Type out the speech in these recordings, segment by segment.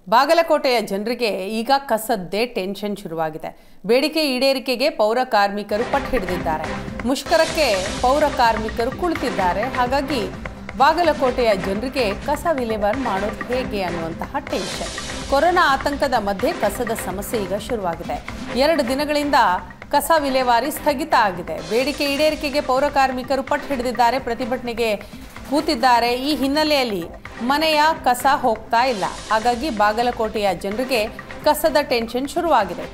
ಬಾಗಲಕೋಟೆಯ ಜನರಿಗೆ ಈಗ ಕಸದ್ದೇ ಟೆನ್ಷನ್ ಶುರುವಾಗಿದೆ. ಬೇಡಿಕೆ ಈಡೇರಿಕೆಗೆ ಪೌರ ಕಾರ್ಮಿಕರು ಪಟ್ಟು ಹಿಡಿದಿದ್ದಾರೆ. ಮುಷ್ಕರಕ್ಕೆ ಪೌರ ಕಾರ್ಮಿಕರು ಕುಳಿತಿದ್ದಾರೆ. ಹಾಗಾಗಿ ಬಾಗಲಕೋಟೆಯ ಜನರಿಗೆ ಕಸ ವಿಲೇವಾರಿ ಮಾಡೋದು ಹೇಗೆ ಅನ್ನುವಂತಹ ಟೆನ್ಷನ್. ಕೊರೋನಾ ಆತಂಕದ ಮಧ್ಯೆ ಕಸದ ಸಮಸ್ಯೆ ಈಗ ಶುರುವಾಗಿದೆ. 2 ದಿನಗಳಿಂದ ಕಸ ವಿಲೇವಾರಿ ಸ್ಥಗಿತ ಆಗಿದೆ. ಬೇಡಿಕೆ ಈಡೇರಿಕೆಗೆ ಪೌರ ಕಾರ್ಮಿಕರು ಪಟ್ಟು ಹಿಡಿದಿದ್ದಾರೆ, ಪ್ರತಿಭಟನೆಗೆ ಕೂತಿದ್ದಾರೆ. ಈ ಹಿನ್ನೆಲೆಯಲ್ಲಿ ಮನೆಯ ಕಸ ಹೋಗ್ತಾ ಇಲ್ಲ. ಹಾಗಾಗಿ ಬಾಗಲಕೋಟೆಯ ಜನರಿಗೆ ಕಸದ ಟೆನ್ಷನ್ ಶುರುವಾಗಿದೆ.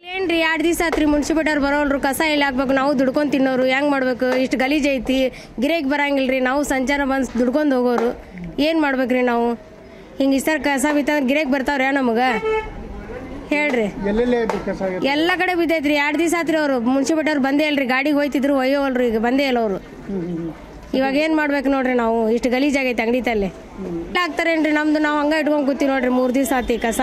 ಏನ್ರಿ 2 ದಿವಸ ಆತ್ರಿ ಮುನ್ಸಿಪಾಲ್ಟವ್ರು ಬರೋಲ್ರು, ಕಸ ಇಲ್ಲಿ ಹಾಕ್ಬೇಕು, ನಾವು ದುಡ್ಕೊಂಡು ತಿನ್ನೋರು, ಹೆಂಗೆ ಮಾಡ್ಬೇಕು? ಇಷ್ಟು ಗಲೀಜ್ ಐತಿ, ಗಿರೇಕ್ ಬರಂಗಿಲ್ರಿ, ನಾವು ಸಂಚಾರ ಬಂದು ದುಡ್ಕೊಂಡು ಹೋಗೋರು, ಏನು ಮಾಡ್ಬೇಕ್ರಿ ನಾವು? ಹಿಂಗೆ ಇಷ್ಟರ ಕಸ ಬಿತ್ತ ಗಿರೇಕ್ ಬರ್ತಾವ್ರಿ ನಮಗೆ ಹೇಳ್ರಿ. ಎಲ್ಲ ಕಡೆ ಬಿದ್ದೈತ್ರಿ. 2 ದಿವಸ ಆತ್ರಿ ಅವರು ಮುನ್ಸಿಪಾಲ್ಟವ್ರು ಬಂದೇ ಇಲ್ರಿ, ಗಾಡಿಗೆ ಹೋಯ್ತಿದ್ರು, ಒಯ್ಯೋಲ್ರಿ, ಈಗ ಬಂದೇ ಇಲ್ಲ ಅವರು. ಇವಾಗ ಏನು ಮಾಡ್ಬೇಕು ನೋಡ್ರಿ ನಾವು? ಇಷ್ಟು ಗಲೀಜಾಗೈತೆ ಅಂಗಡಿ ತಲೆ ಹಾಕ್ತಾರೇನ್ರಿ ನಮ್ದು, ನಾವು ಹಂಗೆ ಇಟ್ಕೊಂಡು ಕೂತೀವಿ ನೋಡ್ರಿ. 3 ದಿವಸ ಆತಿ ಕಸ.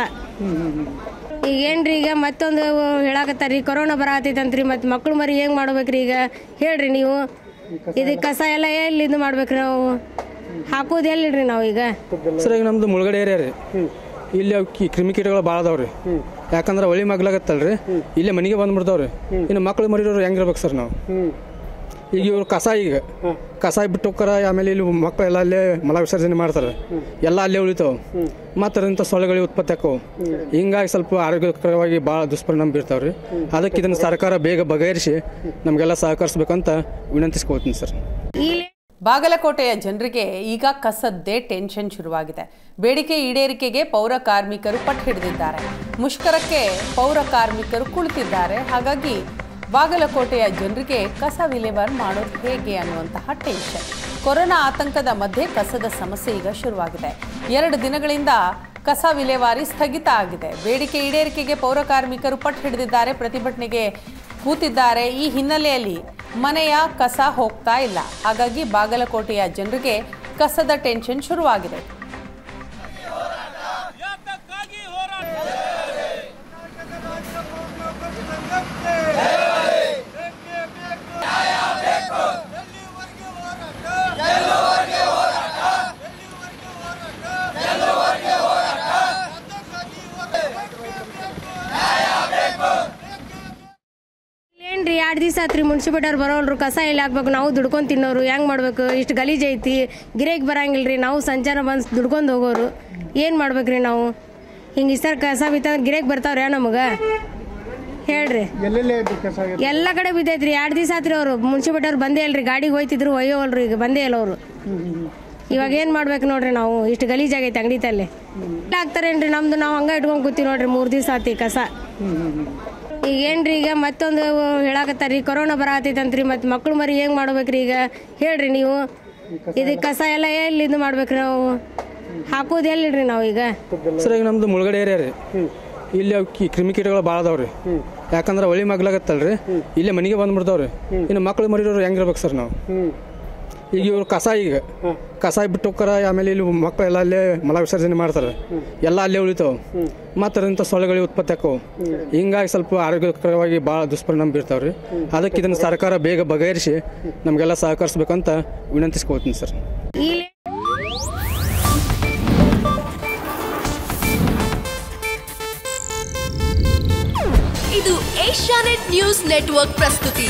ಈಗ ಏನ್ರಿ ಈಗ ಮತ್ತೊಂದು ಹೇಳಾಕತ್ತಾರ್ರಿ, ಕೊರೋನಾ ಬರತೈತಂತ್ರಿ, ಮತ್ತೆ ಮಕ್ಳು ಮರಿ ಹೆಂಗ್ ಮಾಡ್ಬೇಕ್ರಿ ಈಗ ಹೇಳ್ರಿ ನೀವು? ಇದಕ್ಕೆ ಕಸ ಎಲ್ಲ ಎಲ್ಲಿ ಇದು ಮಾಡ್ಬೇಕ್ರಿ ನಾವು? ಹಾಕೋದು ಎಲ್ಲಿಡ್ರಿ ನಾವು ಈಗ? ಸರ್ ಈಗ ನಮ್ದು ಮುಳುಗಡೆ ಏರಿಯಾ ರೀ, ಇಲ್ಲಿ ಕ್ರಿಮಿಕೀಟಗಳು ಭಾಳ ಅದಾವ್ರಿ. ಯಾಕಂದ್ರೆ ಒಳಿ ಮಗ್ಲಾಗತ್ತಲ್ರಿ, ಇಲ್ಲೇ ಮನೆಗೆ ಬಂದ್ಬಿಡ್ತಾವ್ರಿ. ಇನ್ನು ಮಕ್ಳು ಮರಿಯೋರು ಹೆಂಗಿರ್ಬೇಕು ಸರ್ ನಾವು? ಈಗ ಇವ್ರು ಕಸ ಬಿಟ್ಟು ಹೋಗ್ತಾರ, ಆಮೇಲೆ ಇಲ್ಲಿ ಮಕ್ಕಳೆಲ್ಲ ಅಲ್ಲೇ ಮಲ ವಿಸರ್ಜನೆ ಮಾಡ್ತಾರೆ, ಎಲ್ಲ ಅಲ್ಲೇ ಉಳಿತಾವೆ. ಮತ್ತು ಅದರಿಂದ ಸೊಳ್ಳೆಗಳಿಗೆ ಉತ್ಪತ್ತಿ ಆಕ್ಕವು. ಹಿಂಗಾಗಿ ಸ್ವಲ್ಪ ಆರೋಗ್ಯಕರವಾಗಿ ಭಾಳ ದುಷ್ಪರಿಣಾಮ ಬೀರ್ತಾವ್ರಿ. ಅದಕ್ಕೆ ಇದನ್ನು ಸರ್ಕಾರ ಬೇಗ ಬಗೆಹರಿಸಿ ನಮಗೆಲ್ಲ ಸಹಕರಿಸ್ಬೇಕಂತ ವಿನಂತಿಸ್ಕೊಳ್ತೀನಿ ಸರ್. ಬಾಗಲಕೋಟೆಯ ಜನರಿಗೆ ಈಗ ಕಸದ್ದೇ ಟೆನ್ಷನ್ ಶುರುವಾಗಿದೆ. ಬೇಡಿಕೆ ಈಡೇರಿಕೆಗೆ ಪೌರ ಕಾರ್ಮಿಕರು ಪಟ್ಟು ಹಿಡಿದಿದ್ದಾರೆ. ಮುಷ್ಕರಕ್ಕೆ ಪೌರ ಕಾರ್ಮಿಕರು ಕುಳಿತಿದ್ದಾರೆ. ಹಾಗಾಗಿ ಬಾಗಲಕೋಟೆಯ ಜನರಿಗೆ ಕಸ ವಿಲೇವಾರಿ ಮಾಡೋದು ಹೇಗೆ ಅನ್ನುವಂತಹ ಟೆನ್ಷನ್. ಕೊರೋನಾ ಆತಂಕದ ಮಧ್ಯೆ ಕಸದ ಸಮಸ್ಯೆ ಈಗ ಶುರುವಾಗಿದೆ. 2 ದಿನಗಳಿಂದ ಕಸ ವಿಲೇವಾರಿ ಸ್ಥಗಿತ ಆಗಿದೆ. ಬೇಡಿಕೆ ಈಡೇರಿಕೆಗೆ ಪೌರ ಕಾರ್ಮಿಕರು ಪಟ್ಟು ಹಿಡಿದಿದ್ದಾರೆ, ಪ್ರತಿಭಟನೆಗೆ ಕೂತಿದ್ದಾರೆ. ಈ ಹಿನ್ನೆಲೆಯಲ್ಲಿ ಮನೆಯ ಕಸ ಹೋಗ್ತಾ ಇಲ್ಲ. ಹಾಗಾಗಿ ಬಾಗಲಕೋಟೆಯ ಜನರಿಗೆ ಕಸದ ಟೆನ್ಷನ್ ಶುರುವಾಗಿದೆ. ಏನ್ರಿ 2 ದಿವಸ ಆತ್ರಿ ಮುನ್ಸಿಪಾಲ್ಟವ್ರು ಬರೋಲ್ರು, ಕಸ ಇಲ್ಲಿ ಹಾಕ್ಬೇಕು, ನಾವು ದುಡ್ಕೊಂಡು ತಿನ್ನೋರು, ಹೆಂಗೆ ಮಾಡ್ಬೇಕು? ಇಷ್ಟು ಗಲೀಜ್ ಐತಿ, ಗಿರೇಕ್ ಬರಂಗಿಲ್ರಿ, ನಾವು ಸಂಚಾರ ಬಂದು ದುಡ್ಕೊಂಡು ಹೋಗೋರು, ಏನು ಮಾಡ್ಬೇಕ್ರಿ ನಾವು? ಹಿಂಗೆ ಇಷ್ಟರ ಕಸ ಬಿತ್ತ ಗಿರೇಕ್ ಬರ್ತಾವ್ರಿ ನಮಗೆ ಹೇಳ್ರಿ. ಎಲ್ಲ ಕಡೆ ಬಿದ್ದೈತ್ರಿ. 2 ದಿವಸ ಆತ್ರಿ ಅವರು ಮುನ್ಸಿಪಾಲ್ಟವ್ರು ಬಂದೇ ಇಲ್ರಿ, ಗಾಡಿಗೆ ಹೋಯ್ತಿದ್ರು, ಒಯ್ಯೋಲ್ರಿ, ಈಗ ಬಂದೇ ಇಲ್ಲ ಅವರು. ಇವಾಗ ಏನು ಮಾಡ್ಬೇಕು ನೋಡ್ರಿ ನಾವು? ಇಷ್ಟು ಗಲೀಜಾಗೈತೆ ಅಂಗಡಿ ತಲೆ ಹಾಕ್ತಾರೇನ್ರಿ ನಮ್ದು, ನಾವು ಹಂಗೆ ಇಟ್ಕೊಂಡು ಕೂತೀವಿ ನೋಡ್ರಿ. 3 ದಿವಸ ಆತಿ ಕಸ. ಈಗ ಏನ್ರಿ ಈಗ ಮತ್ತೊಂದು ಹೇಳಾಕತ್ತಾರ್ರಿ, ಕೊರೋನಾ ಬರತೈತಂತ್ರಿ, ಮತ್ತೆ ಮಕ್ಳು ಮರಿ ಹೆಂಗ್ ಮಾಡ್ಬೇಕ್ರಿ ಈಗ ಹೇಳ್ರಿ ನೀವು? ಇದಕ್ಕೆ ಕಸ ಎಲ್ಲ ಎಲ್ಲಿ ಇದು ಮಾಡ್ಬೇಕ್ರಿ ನಾವು? ಹಾಕೋದು ಎಲ್ಲಿಡ್ರಿ ನಾವು ಈಗ? ಸರ್ ಈಗ ನಮ್ದು ಮುಳುಗಡೆ ಏರಿಯಾ ರೀ, ಇಲ್ಲಿ ಕ್ರಿಮಿಕೀಟಗಳು ಭಾಳ ಅದಾವ್ರಿ. ಯಾಕಂದ್ರೆ ಒಳಿ ಮಗ್ಲಾಗತ್ತಲ್ರಿ, ಇಲ್ಲೇ ಮನೆಗೆ ಬಂದ್ಬಿಡ್ತಾವ್ರಿ. ಇನ್ನು ಮಕ್ಳು ಮರಿಯೋರು ಹೆಂಗಿರ್ಬೇಕು ಸರ್ ನಾವು? ಈಗ ಇವ್ರು ಕಸ ಬಿಟ್ಟು ಹೋಗ್ತಾರ, ಆಮೇಲೆ ಇಲ್ಲಿ ಮಕ್ಕಳೆಲ್ಲ ಅಲ್ಲೇ ಮಲ ವಿಸರ್ಜನೆ ಮಾಡ್ತಾರೆ, ಎಲ್ಲ ಅಲ್ಲೇ ಉಳಿತಾವೆ. ಮತ್ತು ಅದರಿಂದ ಸೊಳ್ಳೆಗಳಿಗೆ ಉತ್ಪತ್ತಿ ಆಕ್ಕವು. ಹಿಂಗಾಗಿ ಸ್ವಲ್ಪ ಆರೋಗ್ಯಕರವಾಗಿ ಭಾಳ ದುಷ್ಪರಿಣಾಮ ಬೀರ್ತಾವ್ರಿ. ಅದಕ್ಕೆ ಇದನ್ನು ಸರ್ಕಾರ ಬೇಗ ಬಗೆಹರಿಸಿ ನಮಗೆಲ್ಲ ಸಹಕರಿಸ್ಬೇಕಂತ ವಿನಂತಿಸ್ಕೊಳ್ತೀನಿ ಸರ್. ಇದು ಏಷ್ಯಾನೆಟ್ ನ್ಯೂಸ್ ನೆಟ್ವರ್ಕ್ ಪ್ರಸ್ತುತಿ.